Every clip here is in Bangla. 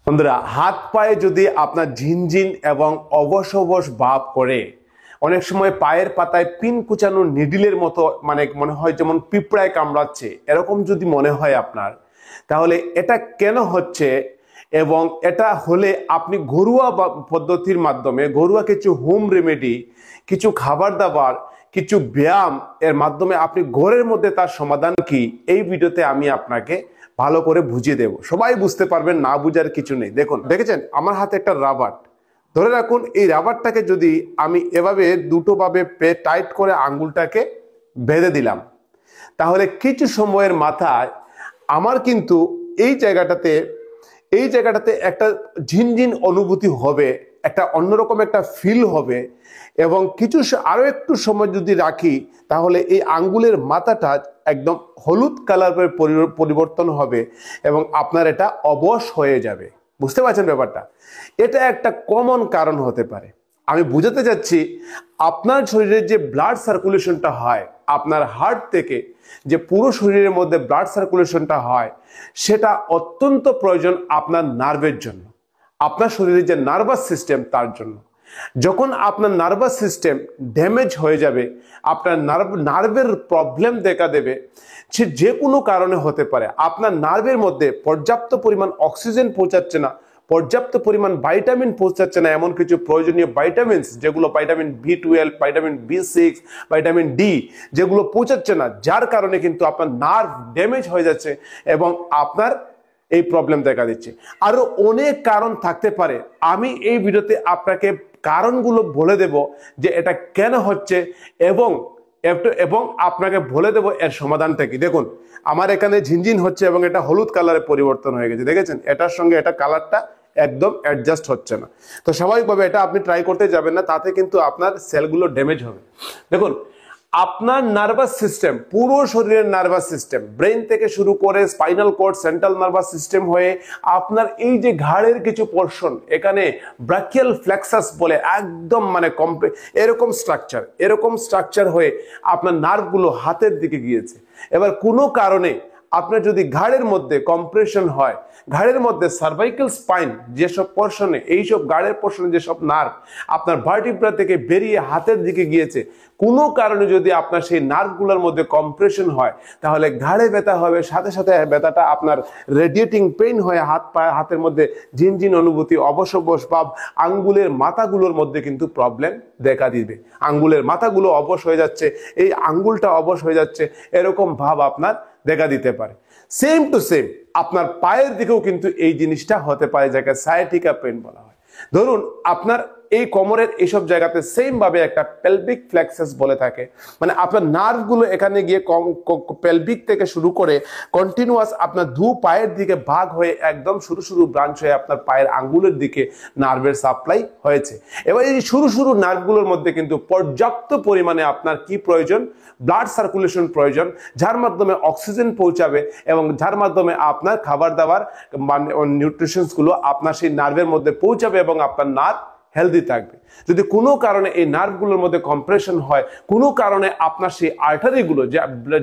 বন্ধুরা, হাত পায়ে যদি আপনার ঝিনঝিন এবং অবশ অবশ ভাব করে, অনেক সময় পায়ের পাতায় পিন কুচানো নিডিলের মতো মনে হয় যেমন পিঁপড়ায় কামড়াচ্ছে, এরকম যদি মনে হয় আপনার, তাহলে এটা কেন হচ্ছে? এবং এটা হলে আপনি ঘরোয়া পদ্ধতির মাধ্যমে, ঘরোয়া কিছু হোম রেমেডি, কিছু খাবার দাবার, কিছু ব্যায়াম এর মাধ্যমে আপনি ঘরের মধ্যে তার সমাধান কি, এই ভিডিওতে আমি আপনাকে ভালো করে বুঝিয়ে দেব। সবাই বুঝতে পারবেন, না বুঝার কিছু নেই। দেখুন, দেখেছেন আমার হাতে একটা রাবার, ধরে রাখুন এই রাবারটাকে যদি আমি এভাবে দুটোভাবে টাইট করে আঙ্গুলটাকে বেঁধে দিলাম, তাহলে কিছু সময়ের মাথায় আমার কিন্তু এই জায়গাটাতে একটা ঝিনঝিন অনুভূতি হবে, একটা অন্যরকম একটা ফিল হবে। এবং আরো একটু সময় যদি রাখি, তাহলে এই আঙ্গুলের মাথাটা একদম হলুদ কালারের পরিবর্তন হবে এবং আপনার এটা অবশ হয়ে যাবে। বুঝতে পারছেন ব্যাপারটা? এটা একটা কমন কারণ হতে পারে। আমি বুঝাতে চাচ্ছি, আপনার শরীরের যে ব্লাড সার্কুলেশনটা হয়, আপনার হার্ট থেকে যে পুরো শরীরের মধ্যে ব্লাড সার্কুলেশনটা হয়, সেটা অত্যন্ত প্রয়োজন আপনার নার্ভের জন্য, আপনার শরীরের যে নার্ভাস সিস্টেম তার জন্য। যখন আপনার নার্ভাস সিস্টেম ড্যামেজ হয়ে যাবে, আপনার নার্ভের প্রবলেম দেখা দেবে, সে যে কোনো কারণে হতে পারে। আপনার নার্ভের মধ্যে পর্যাপ্ত পরিমাণ অক্সিজেন পৌঁছাচ্ছে না, পর্যাপ্ত পরিমাণ ভাইটামিন পৌঁছাচ্ছে না, এমন কিছু প্রয়োজনীয় ভাইটামিনস যেগুলো vitamin B12, vitamin B6, vitamin D, যেগুলো পৌঁছাচ্ছে না, যার কারণে কিন্তু আপনার নার্ভ ড্যামেজ হয়ে যাচ্ছে এবং আপনার এই প্রবলেম দেখা দিচ্ছে। আরো অনেক কারণ থাকতে পারে। আমি এই ভিডিওতে আপনাকে কারণগুলো বলে দেব যে এটা কেন হচ্ছে, এবং আপনাকে বলে দেব এর সমাধানটা কি। দেখুন, আমার এখানে ঝিনঝিন হচ্ছে এবং এটা হলুদ কালারে পরিবর্তন হয়ে গেছে, দেখেছেন? এটার সঙ্গে এটা কালারটা একদম অ্যাডজাস্ট হচ্ছে না। তো স্বাভাবিকভাবে এটা আপনি ট্রাই করতে যাবেন না, তাতে কিন্তু আপনার সেলগুলো ড্যামেজ হবে। দেখুন, আপনার নার্ভাস সিস্টেম, পুরো শরীরের নার্ভাস সিস্টেম, ব্রেন থেকে শুরু করে spinal cord, central nervous system হয়ে আপনার এই যে ঘাড়ের কিছু পোর্শন, এখানে ব্রাকিয়াল ফ্লেক্সাস বলে একদম এরকম স্ট্রাকচার হয়ে আপনার নার্ভগুলো হাতের দিকে গিয়েছে। এবার কোনো কারণে আপনার যদি ঘাড়ের মধ্যে কম্প্রেশন হয়, ঘাড়ের মধ্যে সার্ভাইকাল স্পাইন যেসব পোর্শনে, এইসব ঘাড়ের পোর্শনে যেসব নার্ভ আপনার ভার্টিব্রা থেকে বেরিয়ে হাতের দিকে গিয়েছে, কোনো কারণে যদি আপনার সেই নার্ভগুলোর মধ্যে কম্প্রেশন হয়, তাহলে ঘাড়ে ব্যথা হবে, সাথে সাথে ব্যথাটা আপনার রেডিয়েটিং পেইন হয়ে হাতের মধ্যে ঝিনঝিন অনুভূতি, অবশ ভাব, আঙ্গুলের মাথাগুলোর মধ্যে কিন্তু প্রবলেম দেখা দিবে। আঙ্গুলের মাথাগুলো অবশ হয়ে যাচ্ছে, এই আঙ্গুলটা অবশ হয়ে যাচ্ছে, এরকম ভাব আপনার দেখা দিতে পারে। সেম টু সেম আপনার পায়ের দিকেও কিন্তু এই জিনিসটা হতে পারে, যাকে সায়াটিকা পেইন বলা হয়। ধরুন, আপনার এই কোমরের এইসব জায়গাতে সেম ভাবে একটা পেলভিক ফ্লেক্সাস বলে থাকে, মানে আপনার নার্ভগুলো এখানে গিয়ে পেলভিক থেকে শুরু করে কন্টিনিউয়াস আপনার দু পায়ের দিকে ভাগ হয়ে একদম শুরু ব্রাঞ্চ হয়ে আপনার পায়ের আঙ্গুলের দিকে নার্ভের সাপ্লাই হয়েছে। এবার এই শুরু নার্ভগুলোর মধ্যে কিন্তু পর্যাপ্ত পরিমাণে আপনার কি প্রয়োজন? ব্লাড সার্কুলেশন প্রয়োজন, যার মাধ্যমে অক্সিজেন পৌঁছাবে এবং যার মাধ্যমে আপনার খাবার দাবার মানে নিউট্রিশনস গুলো আপনার সেই নার্ভের মধ্যে পৌঁছাবে এবং আপনার নার্ভ হেলদি থাকবে। যদি কোনো কারণে এই নার্ভগুলোর মধ্যে কম্প্রেশন হয়, কোনো কারণে আপনার সেই আর্টারিগুলো,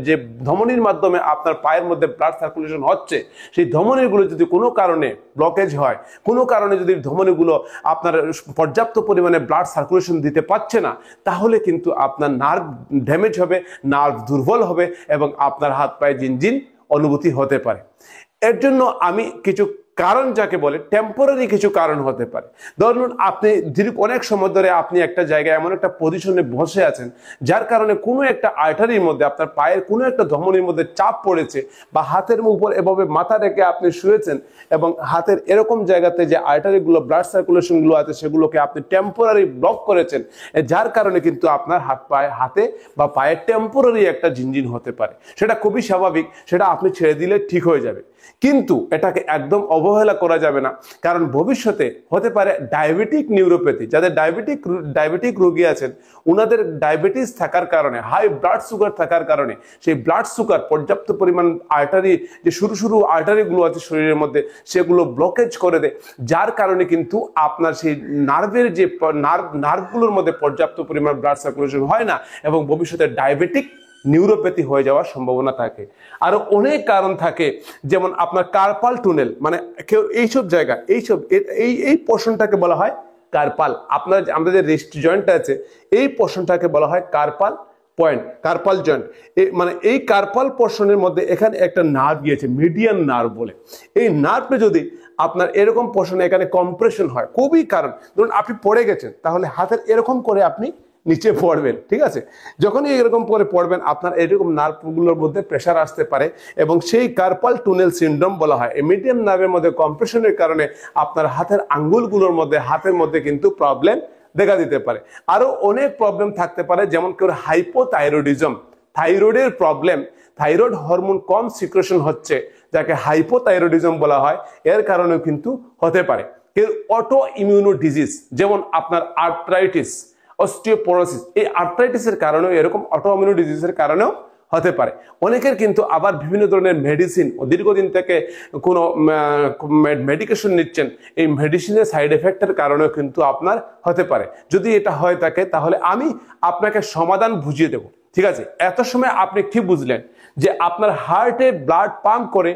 যে ধমনির মাধ্যমে আপনার পায়ের মধ্যে ব্লাড সার্কুলেশন হচ্ছে, সেই ধমনিগুলো যদি কোনো কারণে ব্লকেজ হয়, কোনো কারণে যদি ধমনিগুলো আপনার পর্যাপ্ত পরিমাণে ব্লাড সার্কুলেশন দিতে পারছে না, তাহলে কিন্তু আপনার নার্ভ ড্যামেজ হবে, নার্ভ দুর্বল হবে এবং আপনার হাত পায়ে ঝিনঝিন অনুভূতি হতে পারে। এর জন্য আমি কিছু কারণ, যাকে বলে টেম্পোরারি কিছু কারণ হতে পারে। ধরুন, আপনি অনেক সময় ধরে আপনি একটা জায়গায় এমন একটা পজিশনে বসে আছেন, যার কারণে কোনো একটা আর্টারির মধ্যে, আপনার পায়ের কোনো একটা ধমনির মধ্যে চাপ পড়েছে, বা হাতের উপর এভাবে মাথা রেখে আপনি শুয়েছেন এবং হাতের এরকম জায়গাতে যে আর্টারিগুলো, ব্লাড সার্কুলেশনগুলো আছে, সেগুলোকে আপনি টেম্পোরারি ব্লক করেছেন, যার কারণে কিন্তু আপনার হাতে বা পায়ে টেম্পোরারি একটা ঝিনঝিন হতে পারে। সেটা খুবই স্বাভাবিক, সেটা আপনি ছেড়ে দিলে ঠিক হয়ে যাবে। কিন্তু এটাকে একদম অবহেলা করা যাবে না, কারণ ভবিষ্যতে হতে পারে ডায়াবেটিক নিউরোপ্যাথি। যাদের ডায়াবেটিক রোগী আছেন, ওনাদের ডায়াবেটিস থাকার কারণে, হাই ব্লাড সুগার থাকার কারণে, সেই ব্লাড সুগার পর্যাপ্ত পরিমাণ আর্টারি, যে শুরু আর্টারিগুলো আছে শরীরের মধ্যে, সেগুলো ব্লকেজ করে দেয়, যার কারণে কিন্তু আপনার সেই নার্ভের যে নার্ভগুলোর মধ্যে পর্যাপ্ত পরিমাণ ব্লাড সার্কুলেশন হয় না এবং ভবিষ্যতে ডায়াবেটিক নিউরোপ্যাথি হয়ে যাওয়ার সম্ভাবনা থাকে। আরো অনেক কারণ থাকে, যেমন আপনার কার্পাল টুনেল, মানে কেউ এইসব জায়গা এই পোর্শনটাকে বলা হয় কার্পাল। আপনার আমাদের যে রিস্ট জয়েন্টটা আছে এই পোর্শনটাকে বলা হয় কার্পাল পয়েন্ট, কার্পাল জয়েন্ট। মানে এই কার্পাল পোর্শনের মধ্যে এখানে একটা নার্ভ গিয়েছে, মিডিয়ান নার্ভ বলে। এই নার্ভে যদি আপনার এরকম পোর্শনে এখানে কম্প্রেশন হয়, খুবই কারণ ধরুন আপনি পড়ে গেছেন, তাহলে হাতের এরকম করে আপনি নিচে পড়বেন, ঠিক আছে? যখনই এরকম করে পড়বেন আপনার এরকম নার্ভগুলোর মধ্যে প্রেসার আসতে পারে এবং সেই কার্পাল টুনেল সিনড্রোম বলা হয়। এই মিডিয়ান নার্ভের মধ্যে কম্প্রেশনের কারণে আপনার হাতের আঙ্গুলগুলোর মধ্যে, হাতের মধ্যে কিন্তু প্রবলেম দেখা দিতে পারে। আরো অনেক প্রবলেম থাকতে পারে, যেমন কেউ হাইপোথাইরয়েডিজম, থাইরয়েডের প্রবলেম, থাইরয়েড হরমোন কম সিক্রেশন হচ্ছে, যাকে হাইপোথাইরয়েডিজম বলা হয়, এর কারণেও কিন্তু হতে পারে। কেউ অটো ইমিউনো ডিজিজ, যেমন আপনার আর্থ্রাইটিস, অস্টিওপোরোসিস, এই আর্থ্রাইটিসের কারণেও, এরকম অটো ইমিউনো ডিজিজের কারণেও হতে পারে। অনেকের কিন্তু আবার বিভিন্ন ধরনের মেডিসিন, দীর্ঘদিন থেকে কোনো মেডিকেশন নিচ্ছেন, এই মেডিসিনের সাইড এফেক্টের কারণেও কিন্তু আপনার হতে পারে। যদি এটা হয়ে থাকে তাহলে আমি আপনাকে সমাধান বুঝিয়ে দেব, ঠিক আছে? এত সময় আপনি কি বুঝলেন যে আপনার হার্টে ব্লাড পাম্প করে,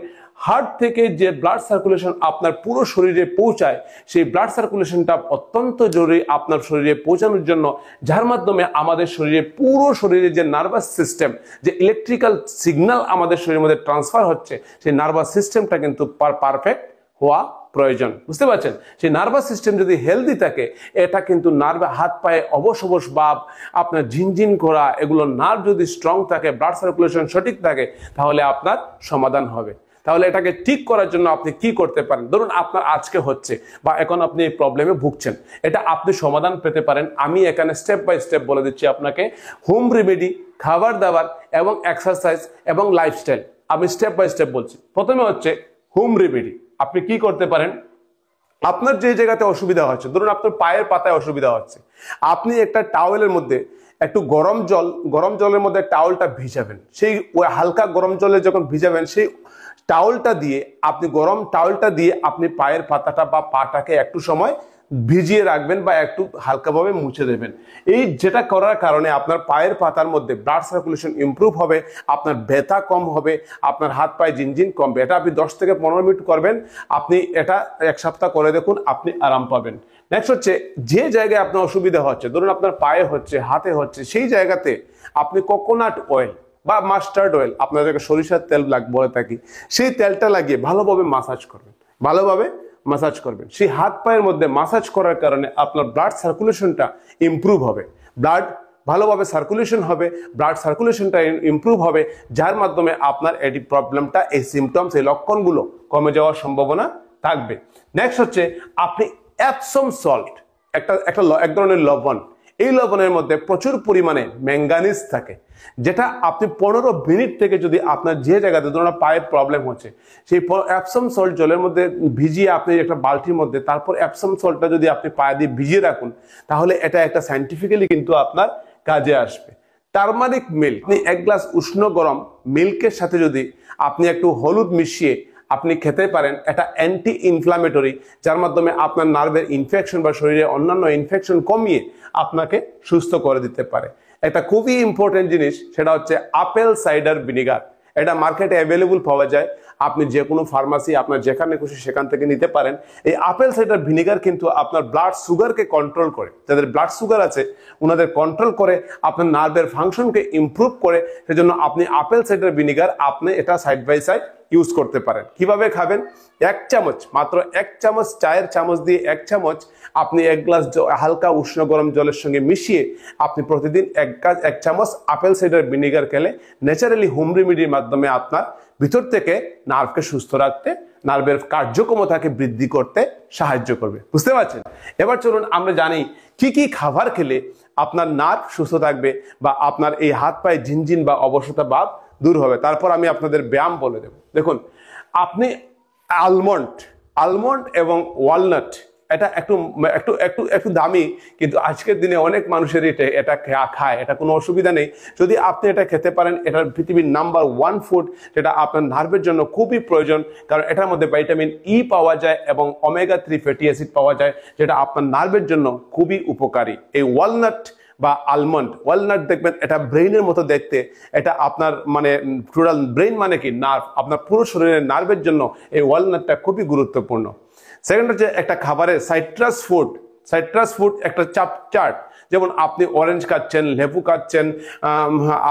হার্ট থেকে যে ব্লাড সার্কুলেশন আপনার পুরো শরীরে পৌঁছায়, সেই ব্লাড সার্কুলেশনটা অত্যন্ত জরুরি আপনার শরীরে পৌঁছানোর জন্য, যার মাধ্যমে আমাদের শরীরে পুরো শরীরে যে নার্ভাস সিস্টেম, যে ইলেকট্রিক্যাল সিগন্যাল আমাদের শরীরের মধ্যে ট্রান্সফার হচ্ছে, সেই নার্ভাস সিস্টেমটা কিন্তু পারফেক্ট হওয়া প্রয়োজন। বুঝতে পারছেন? সেই নার্ভাস সিস্টেম যদি হেলদি থাকে, এটা কিন্তু নার্ভে হাত পায়ে অবশ অবশ ভাব, আপনার ঝিনঝিন করা, এগুলো নার্ভ যদি স্ট্রং থাকে, ব্লাড সার্কুলেশন সঠিক থাকে, তাহলে আপনার সমাধান হবে। তাহলে এটাকে ঠিক করার জন্য আপনি কি করতে পারেন? ধরুন আপনার আজকে হচ্ছে বা এখন আপনি এই প্রবলেমে ভুগছেন, এটা আপনি সমাধান পেতে পারেন। আমি এখানে স্টেপ বাই স্টেপ বলে দিচ্ছি আপনাকে, হোম রেমেডি, খাবার দাবার এবং এক্সারসাইজ এবং লাইফস্টাইল। আমি স্টেপ বাই স্টেপ বলছি। প্রথমে হচ্ছে হোম রেমেডি। আপনি কি করতে পারেন? আপনার যে জায়গাতে অসুবিধা হচ্ছে, ধরুন আপনার পায়ের পাতায় অসুবিধা হচ্ছে, আপনি একটা টাওয়েলের মধ্যে একটু গরম জলের মধ্যে টাওয়েলটা ভিজাবেন। সেই হালকা গরম জলে যখন ভিজাবেন, সেই টাওয়েলটা দিয়ে গরম টাওয়েলটা দিয়ে আপনি পায়ের পাতাটা বা পাটাকে একটু সময় ভিজিয়ে রাখবেন বা একটু হালকাভাবে মুছে দেবেন। এই যেটা করার কারণে আপনার পায়ের পাতার মধ্যে ব্লাড সার্কুলেশন ইমপ্রুভ হবে, আপনার ব্যথা কম হবে, আপনার হাত পায়ে ঝিনঝিন কমবে। এটা আপনি 10 থেকে 15 মিনিট করবেন, আপনি এটা 1 সপ্তাহ করে দেখুন, আপনি আরাম পাবেন। নেক্সট হচ্ছে, যে জায়গায় আপনার অসুবিধা হচ্ছে, ধরুন আপনার পায়ে হচ্ছে, হাতে হচ্ছে, সেই জায়গাতে আপনি কোকোনাট অয়েল বা মাস্টার্ড অয়েল, আপনাদেরকে সরিষার তেল বলে থাকি, সেই তেলটা লাগিয়ে ভালোভাবে মাসাজ করবেন, ভালোভাবে মাসাজ করবেন। সেই হাত পায়ের মধ্যে মাসাজ করার কারণে আপনার ব্লাড সার্কুলেশনটা ইমপ্রুভ হবে, ব্লাড ভালোভাবে সার্কুলেশন হবে, ব্লাড সার্কুলেশনটা ইমপ্রুভ হবে, যার মাধ্যমে আপনার এই প্রবলেমটা, এই সিমটমস, এই লক্ষণগুলো কমে যাওয়ার সম্ভাবনা থাকবে। নেক্সট হচ্ছে, আপনি এপসম সল্ট, এক ধরনের লবণ, এই লবণের মধ্যে প্রচুর পরিমাণে ম্যাঙ্গানিজ থাকে, যেটা আপনি 15 মিনিট থেকে যদি আপনার যে জায়গাতে ধরুন পায়ের প্রবলেম হচ্ছে, সেই এপসম সল্ট জলের মধ্যে ভিজিয়ে আপনি একটা বালতির মধ্যে, তারপর এপসম সল্টটা যদি আপনি পায়ে দিয়ে ভিজিয়ে রাখুন, তাহলে এটা একটা সাইন্টিফিক্যালি কিন্তু আপনার কাজে আসবে। টারমারিক মিল্ক, আপনি 1 গ্লাস উষ্ণ গরম মিল্কের সাথে যদি আপনি একটু হলুদ মিশিয়ে আপনি খেতে পারেন, এটা অ্যান্টি ইনফ্লামেটরি, যার মাধ্যমে আপনার নার্ভের ইনফেকশন বা শরীরে অন্যান্য ইনফেকশন কমিয়ে আপনাকে সুস্থ করে দিতে পারে। একটা খুবই ইম্পর্টেন্ট জিনিস, সেটা হচ্ছে আপেল সাইডার ভিনিগার। এটা মার্কেটে অ্যাভেলেবল পাওয়া যায়, আপনি যে কোনো ফার্মাসি, আপনার যেখানে খুশি সেখান থেকে নিতে পারেন। এই আপেল সাইডার ভিনিগার কিন্তু আপনার ব্লাড সুগারকে কন্ট্রোল করে, যাদের ব্লাড সুগার আছে ওনাদের কন্ট্রোল করে, আপনার নার্ভের ফাংশনকে ইমপ্রুভ করে। সেজন্য আপনি আপেল সাইডার ভিনিগার আপনি এটা সাইড বাই সাইড ইউজ করতে পারেন। কিভাবে খাবেন? 1 চামচ, মাত্র 1 চামচ, চায়ের চামচ দিয়ে 1 চামচ আপনি 1 গ্লাস হালকা উষ্ণ গরম জলের সঙ্গে মিশিয়ে আপনি প্রতিদিন 1 চামচ আপেল সাইডার ভিনিগার খেলে ন্যাচারালি হোম রেমেডির মাধ্যমে আপনার ভিতর থেকে নার্ভকে সুস্থ রাখতে, নার্ভের কার্যক্ষমতাকে বৃদ্ধি করতে সাহায্য করবে। বুঝতে পারছেন? এবার চলুন আমরা জানি কি কি খাবার খেলে আপনার নার্ভ সুস্থ থাকবে বা আপনার এই হাত পায়ে ঝিনঝিন বা অবসতা ভাব দূর হবে। তারপর আমি আপনাদের ব্যায়াম বলে দেব। দেখুন, আপনি আলমন্ড এবং ওয়ালনাট, এটা একটু দামি, কিন্তু আজকের দিনে অনেক মানুষের এটা খায়, এটা কোনো অসুবিধা নেই। যদি আপনি এটা খেতে পারেন, এটা পৃথিবীর নাম্বার 1 ফুড, যেটা আপনার নার্ভের জন্য খুবই প্রয়োজন, কারণ এটার মধ্যে ভিটামিন ই পাওয়া যায় এবং ওমেগা 3 ফ্যাটি অ্যাসিড পাওয়া যায়, যেটা আপনার নার্ভের জন্য খুবই উপকারী। এই ওয়ালনাট বা আলমন্ড। ওয়ালনাট দেখবেন এটা ব্রেইনের মতো দেখতে, এটা আপনার মানে টোটাল ব্রেইন মানে কি নার্ভ, আপনার পুরো শরীরের নার্ভের জন্য এই ওয়ালনাটটা খুবই গুরুত্বপূর্ণ। সেকেন্ড হচ্ছে একটা খাবারের সাইট্রাস ফুড একটা চার্ট, যেমন আপনি অরেঞ্জ খাচ্ছেন, লেবু খাচ্ছেন,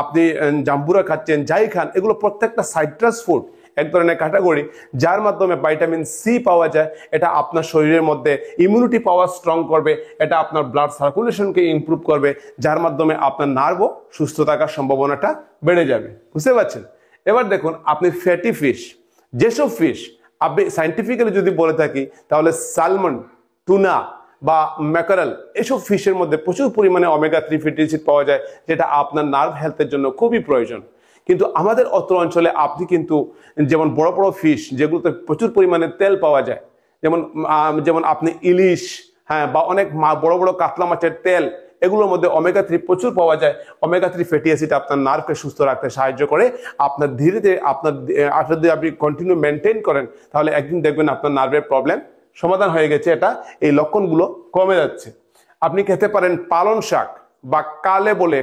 আপনি জাম্বুরা খাচ্ছেন, যাই খান, এগুলো প্রত্যেকটা সাইট্রাস ফুড এক ধরনের ক্যাটাগরি যার মাধ্যমে ভিটামিন সি পাওয়া যায়। এটা আপনার শরীরের মধ্যে ইমিউনিটি পাওয়ার স্ট্রং করবে, এটা আপনার ব্লাড সার্কুলেশনকে ইমপ্রুভ করবে, যার মাধ্যমে আপনার নার্ভও সুস্থ থাকার সম্ভাবনাটা বেড়ে যাবে। বুঝতে পারছেন? এবার দেখুন আপনি ফ্যাটি ফিশ, যেসব ফিশ আপনি সাইন্টিফিক্যালি যদি বলে থাকি তাহলে সালমন, টুনা বা ম্যাকারেল, এসব ফিশের মধ্যে প্রচুর পরিমাণে ওমেগা 3 ফ্যাটি অ্যাসিড পাওয়া যায়, যেটা আপনার নার্ভ হেলথের জন্য খুবই প্রয়োজন। কিন্তু আমাদের অত্র অঞ্চলে আপনি কিন্তু যেমন বড় বড় ফিশ যেগুলোতে প্রচুর পরিমাণে তেল পাওয়া যায়, যেমন আপনি ইলিশ, হ্যাঁ, বা অনেক বড় বড় কাতলা মাছের তেল, এগুলোর মধ্যে ওমেগা 3 প্রচুর পাওয়া যায়। ওমেগা 3 ফ্যাটি অ্যাসিড আপনার নার্ভকে সুস্থ রাখতে সাহায্য করে। আপনার ধীরে ধীরে আপনার যদি আপনি কন্টিনিউ মেনটেন করেন তাহলে একদিন দেখবেন আপনার নার্ভের প্রবলেম সমাধান হয়ে গেছে, এটা এই লক্ষণগুলো কমে যাচ্ছে। আপনি খেতে পারেন পালং শাক বা কালে বলে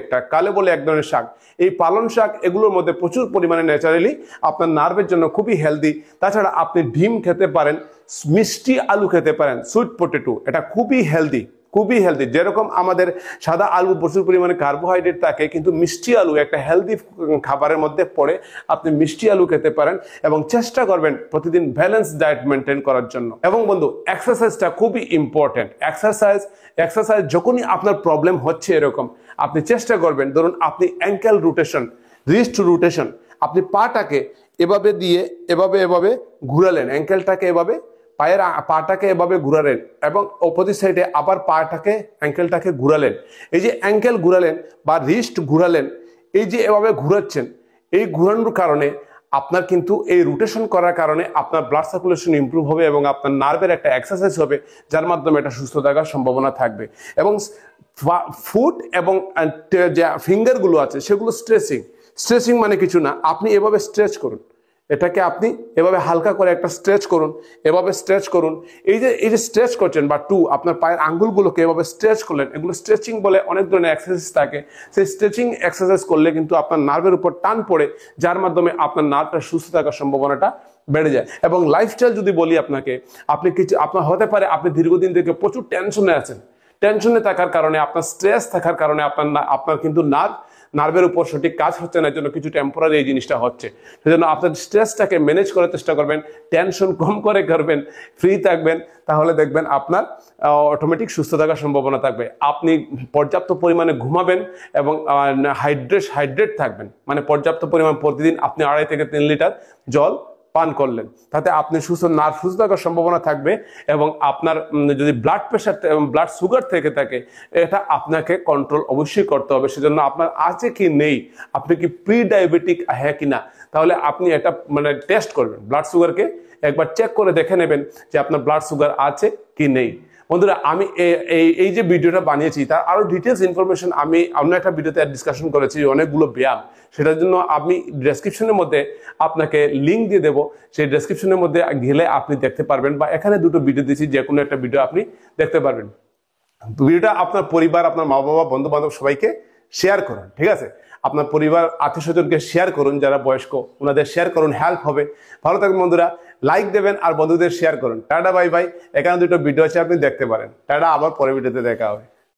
এক ধরনের শাক। এই পালং শাক এগুলোর মধ্যে প্রচুর পরিমাণে ন্যাচারালি আপনার নার্ভের জন্য খুবই হেলদি। তাছাড়া আপনি ডিম খেতে পারেন, মিষ্টি আলু খেতে পারেন, সুইট পটেটো, এটা খুবই হেলদি। যেরকম আমাদের সাদা আলু প্রচুর পরিমাণে কার্বোহাইড্রেট থাকে, কিন্তু মিষ্টি আলু একটা হেলদি খাবারের মধ্যে পড়ে। আপনি মিষ্টি আলু খেতে পারেন এবং চেষ্টা করবেন প্রতিদিন ব্যালেন্স ডায়েট মেনটেন করার জন্য। এবং বন্ধু, এক্সারসাইজটা খুবই ইম্পর্টেন্ট। এক্সারসাইজ যখনই আপনার প্রবলেম হচ্ছে এরকম, আপনি চেষ্টা করবেন, ধরুন আপনি অ্যাঙ্কেল রোটেশন, রিস্ট রোটেশন, আপনি পাটাকে এভাবে দিয়ে এভাবে ঘুরালেন, অ্যাঙ্কেলটাকে এভাবে, পাটাকে এভাবে ঘুরালেন এবং অপোজিট সাইডে আবার অ্যাঙ্কেলটাকে ঘুরালেন। এই যে অ্যাঙ্কেল ঘুরালেন বা রিস্ট ঘুরালেন, এই যে এভাবে ঘুরাচ্ছেন, এই ঘুরানোর কারণে আপনার কিন্তু এই রোটেশন করার কারণে আপনার ব্লাড সার্কুলেশন ইমপ্রুভ হবে এবং আপনার নার্ভের একটা এক্সারসাইজ হবে, যার মাধ্যমে এটা সুস্থ থাকার সম্ভাবনা থাকবে। এবং ফুট এবং যে ফিঙ্গারগুলো আছে সেগুলো স্ট্রেচিং মানে কিছু না, আপনি এভাবে স্ট্রেচ করুন, এটাকে আপনি এভাবে হালকা করে একটা স্ট্রেচ করুন। এই যে স্ট্রেচ করছেন বা আপনার পায়ের আঙ্গুলগুলোকে এভাবে স্ট্রেচ করলেন, এগুলো স্ট্রেচিং বলে। অনেক ধরনের এক্সারসাইজ থাকে, সেই স্ট্রেচিং এক্সারসাইজ করলে কিন্তু আপনার নার্ভের উপর টান পড়ে, যার মাধ্যমে আপনার নার্ভটা সুস্থ থাকার সম্ভাবনাটা বেড়ে যায়। এবং লাইফস্টাইল যদি বলি আপনাকে, আপনার হতে পারে আপনি দীর্ঘদিন থেকে প্রচুর টেনশনে থাকার কারণে, আপনার স্ট্রেস থাকার কারণে আপনার কিন্তু নার্ভের উপর সঠিক কাজ হচ্ছে না, জন্য কিছু টেম্পোরারি এই জিনিসটা হচ্ছে। সেজন্য আপনার স্ট্রেসটাকে ম্যানেজ করার চেষ্টা করবেন, টেনশন কম করে করবেন, ফ্রি থাকবেন, তাহলে দেখবেন আপনার অটোমেটিক সুস্থ থাকার সম্ভাবনা থাকবে। আপনি পর্যাপ্ত পরিমাণে ঘুমাবেন এবং হাইড্রেট থাকবেন, মানে পর্যাপ্ত পরিমাণ প্রতিদিন আপনি 2.5 থেকে 3 লিটার জল পান করলেন, তাতে আপনি সুস্থ থাকার সম্ভাবনা থাকবে। এবং আপনার যদি ব্লাড প্রেশার এবং ব্লাড সুগার থেকে থাকে, এটা আপনাকে কন্ট্রোল অবশ্যই করতে হবে। সেজন্য আপনার আছে কি নেই, আপনি কি প্রি ডায়াবেটিক হ্যাঁ কি না, তাহলে আপনি এটা মানে টেস্ট করবেন, ব্লাড সুগারকে একবার চেক করে দেখে নেবেন যে আপনার ব্লাড সুগার আছে কি নেই। বন্ধুরা, আমি এই যে ভিডিওটা বানিয়েছি তার আরো ডিটেলস ইনফরমেশন আমি অন্য একটা ভিডিওতে ডিসকাশন করেছি, অনেকগুলো ব্যায়াম, সেটার জন্য আমি ডেসক্রিপশনের মধ্যে আপনাকে লিঙ্ক দিয়ে দেবো, সেই ডেসক্রিপশনের মধ্যে গেলে আপনি দেখতে পারবেন, বা এখানে দুটো ভিডিও দিয়েছি, যে কোনো একটা ভিডিও আপনি দেখতে পারবেন। ভিডিওটা আপনার পরিবার, আপনার মা বাবা, বন্ধু বান্ধব সবাইকে শেয়ার করুন, ঠিক আছে? আপনার পরিবার, আত্মীয় স্বজনকে শেয়ার করুন, যারা বয়স্ক ওনাদের শেয়ার করুন, হেল্প হবে। ভালো থাকবেন বন্ধুরা, লাইক দেবেন আর বন্ধুদের শেয়ার করুন। Tata, bye bye. এখানে দুটো ভিডিও আছে, আপনি দেখতে পারেন। টাটা, আবার পরের ভিডিওতে দেখা হবে।